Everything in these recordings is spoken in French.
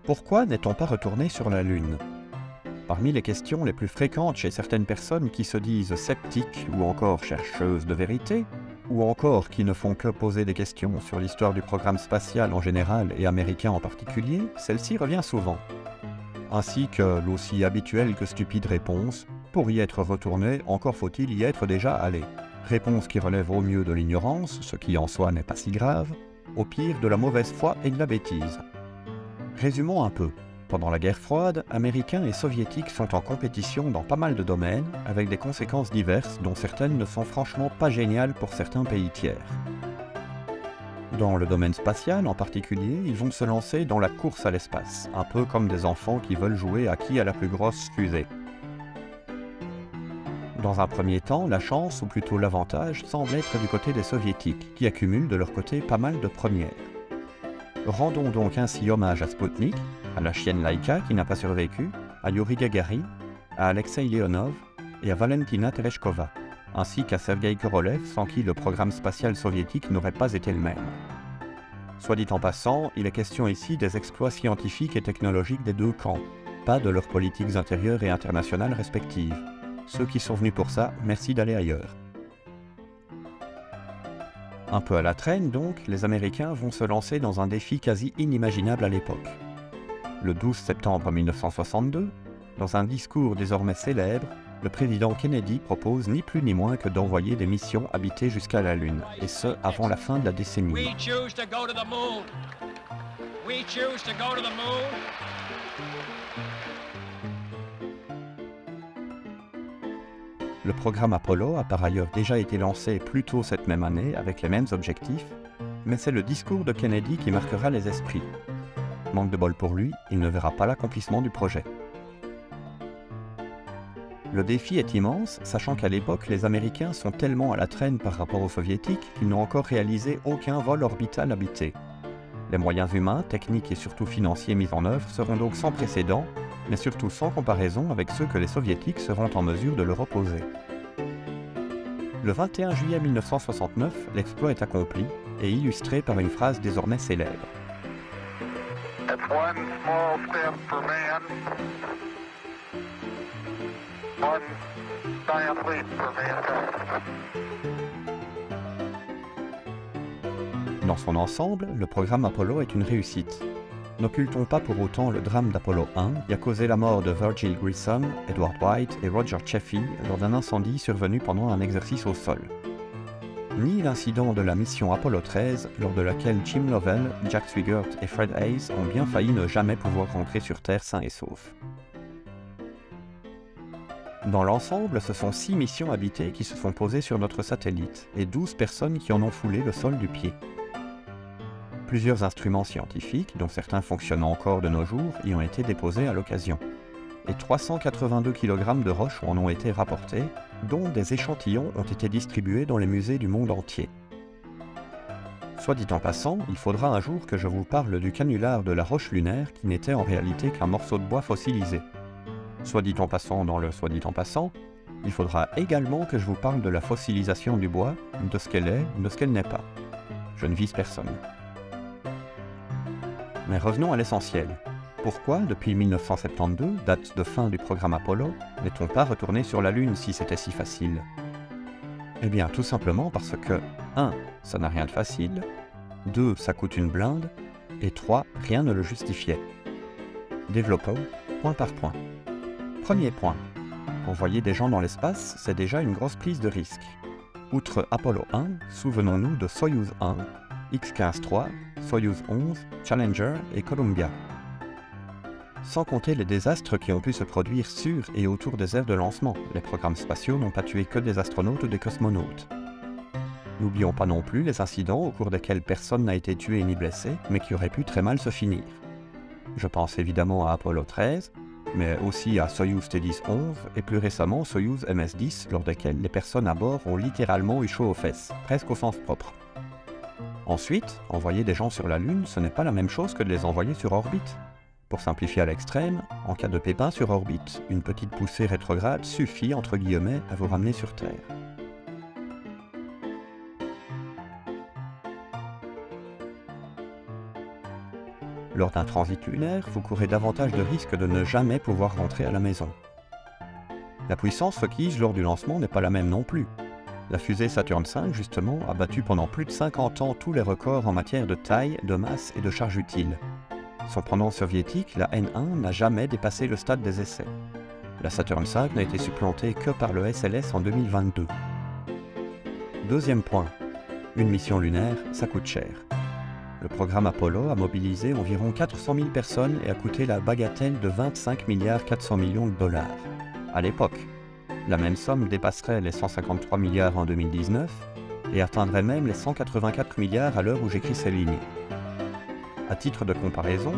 Pourquoi n'est-on pas retourné sur la Lune? Parmi les questions les plus fréquentes chez certaines personnes qui se disent sceptiques ou encore chercheuses de vérité, ou encore qui ne font que poser des questions sur l'histoire du programme spatial en général et américain en particulier, celle-ci revient souvent. Ainsi que l'aussi habituelle que stupide réponse: pour y être retourné, encore faut-il y être déjà allé. Réponse qui relève au mieux de l'ignorance, ce qui en soi n'est pas si grave, au pire de la mauvaise foi et de la bêtise. Résumons un peu. Pendant la guerre froide, Américains et Soviétiques sont en compétition dans pas mal de domaines, avec des conséquences diverses dont certaines ne sont franchement pas géniales pour certains pays tiers. Dans le domaine spatial en particulier, ils vont se lancer dans la course à l'espace, un peu comme des enfants qui veulent jouer à qui a la plus grosse fusée. Dans un premier temps, la chance, ou plutôt l'avantage, semble être du côté des Soviétiques, qui accumulent de leur côté pas mal de premières. Rendons donc ainsi hommage à Sputnik, à la chienne Laika qui n'a pas survécu, à Yuri Gagarin, à Alexei Leonov et à Valentina Tereshkova, ainsi qu'à Sergei Korolev, sans qui le programme spatial soviétique n'aurait pas été le même. Soit dit en passant, il est question ici des exploits scientifiques et technologiques des deux camps, pas de leurs politiques intérieures et internationales respectives. Ceux qui sont venus pour ça, merci d'aller ailleurs. Un peu à la traîne donc, les Américains vont se lancer dans un défi quasi inimaginable à l'époque. Le 12 septembre 1962, dans un discours désormais célèbre, le président Kennedy propose ni plus ni moins que d'envoyer des missions habitées jusqu'à la Lune, et ce avant la fin de la décennie. We choose to go to the moon. We choose to go to the moon. Le programme Apollo a par ailleurs déjà été lancé plus tôt cette même année avec les mêmes objectifs, mais c'est le discours de Kennedy qui marquera les esprits. Manque de bol pour lui, il ne verra pas l'accomplissement du projet. Le défi est immense, sachant qu'à l'époque, les Américains sont tellement à la traîne par rapport aux Soviétiques qu'ils n'ont encore réalisé aucun vol orbital habité. Les moyens humains, techniques et surtout financiers mis en œuvre seront donc sans précédent, mais surtout sans comparaison avec ceux que les Soviétiques seront en mesure de leur opposer. Le 21 juillet 1969, l'exploit est accompli et illustré par une phrase désormais célèbre. It's one small step for man, one giant leap for mankind. Dans son ensemble, le programme Apollo est une réussite. N'occultons pas pour autant le drame d'Apollo 1 qui a causé la mort de Virgil Grissom, Edward White et Roger Chaffee lors d'un incendie survenu pendant un exercice au sol. Ni l'incident de la mission Apollo 13, lors de laquelle Jim Lovell, Jack Swigert et Fred Haise ont bien failli ne jamais pouvoir rentrer sur Terre sains et saufs. Dans l'ensemble, ce sont 6 missions habitées qui se sont posées sur notre satellite et 12 personnes qui en ont foulé le sol du pied. Plusieurs instruments scientifiques, dont certains fonctionnent encore de nos jours, y ont été déposés à l'occasion. Et 382 kg de roches en ont été rapportés, dont des échantillons ont été distribués dans les musées du monde entier. Soit dit en passant, il faudra un jour que je vous parle du canular de la roche lunaire qui n'était en réalité qu'un morceau de bois fossilisé. Soit dit en passant dans le soit dit en passant, il faudra également que je vous parle de la fossilisation du bois, de ce qu'elle est, de ce qu'elle n'est pas. Je ne vise personne. Mais revenons à l'essentiel. Pourquoi, depuis 1972, date de fin du programme Apollo, n'est-on pas retourné sur la Lune si c'était si facile? Eh bien, tout simplement parce que 1. Ça n'a rien de facile, 2. Ça coûte une blinde, et 3. Rien ne le justifiait. Développons, point par point. Premier point. Envoyer des gens dans l'espace, c'est déjà une grosse prise de risque. Outre Apollo 1, souvenons-nous de Soyuz 1, X-15-3, Soyuz 11, Challenger et Columbia. Sans compter les désastres qui ont pu se produire sur et autour des aires de lancement, les programmes spatiaux n'ont pas tué que des astronautes ou des cosmonautes. N'oublions pas non plus les incidents au cours desquels personne n'a été tué ni blessé, mais qui auraient pu très mal se finir. Je pense évidemment à Apollo 13, mais aussi à Soyuz T-10-11 et plus récemment Soyuz MS-10, lors desquels les personnes à bord ont littéralement eu chaud aux fesses, presque au sens propre. Ensuite, envoyer des gens sur la Lune, ce n'est pas la même chose que de les envoyer sur orbite. Pour simplifier à l'extrême, en cas de pépin sur orbite, une petite poussée rétrograde suffit, entre guillemets, à vous ramener sur Terre. Lors d'un transit lunaire, vous courez davantage de risques de ne jamais pouvoir rentrer à la maison. La puissance requise lors du lancement n'est pas la même non plus. La fusée Saturn V, justement, a battu pendant plus de 50 ans tous les records en matière de taille, de masse et de charge utile. Son pendant soviétique, la N1, n'a jamais dépassé le stade des essais. La Saturn V n'a été supplantée que par le SLS en 2022. Deuxième point, une mission lunaire, ça coûte cher. Le programme Apollo a mobilisé environ 400 000 personnes et a coûté la bagatelle de 25 400 millions de dollars. À l'époque, la même somme dépasserait les 153 milliards en 2019 et atteindrait même les 184 milliards à l'heure où j'écris ces lignes. À titre de comparaison,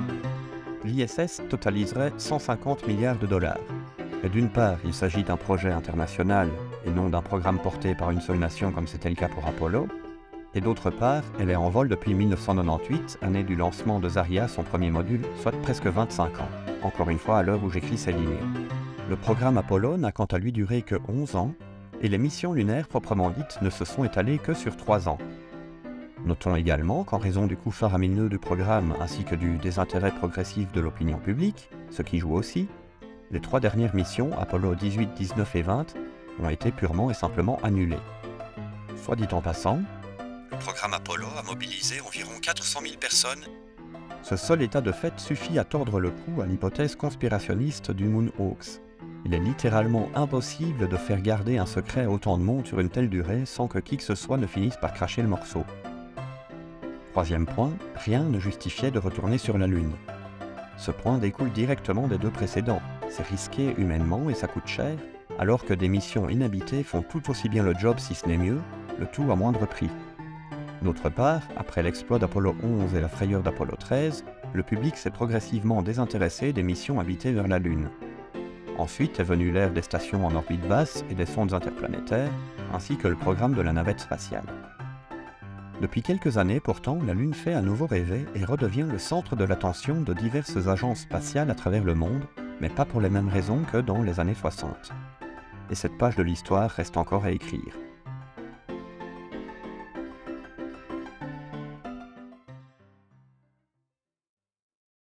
l'ISS totaliserait 150 milliards de dollars. Et d'une part, il s'agit d'un projet international et non d'un programme porté par une seule nation comme c'était le cas pour Apollo, et d'autre part, elle est en vol depuis 1998, année du lancement de Zarya, son premier module, soit presque 25 ans, encore une fois à l'heure où j'écris ces lignes. Le programme Apollo n'a quant à lui duré que 11 ans, et les missions lunaires proprement dites ne se sont étalées que sur 3 ans. Notons également qu'en raison du coût faramineux du programme ainsi que du désintérêt progressif de l'opinion publique, ce qui joue aussi, les 3 dernières missions, Apollo 18, 19 et 20, ont été purement et simplement annulées. Soit dit en passant, le programme Apollo a mobilisé environ 400 000 personnes. Ce seul état de fait suffit à tordre le cou à l'hypothèse conspirationniste du Moon Hoax. Il est littéralement impossible de faire garder un secret à autant de monde sur une telle durée sans que qui que ce soit ne finisse par cracher le morceau. Troisième point, rien ne justifiait de retourner sur la Lune. Ce point découle directement des 2 précédents. C'est risqué humainement et ça coûte cher, alors que des missions inhabitées font tout aussi bien le job si ce n'est mieux, le tout à moindre prix. D'autre part, après l'exploit d'Apollo 11 et la frayeur d'Apollo 13, le public s'est progressivement désintéressé des missions habitées vers la Lune. Ensuite est venue l'ère des stations en orbite basse et des sondes interplanétaires, ainsi que le programme de la navette spatiale. Depuis quelques années pourtant, la Lune fait à nouveau rêver et redevient le centre de l'attention de diverses agences spatiales à travers le monde, mais pas pour les mêmes raisons que dans les années 60. Et cette page de l'histoire reste encore à écrire.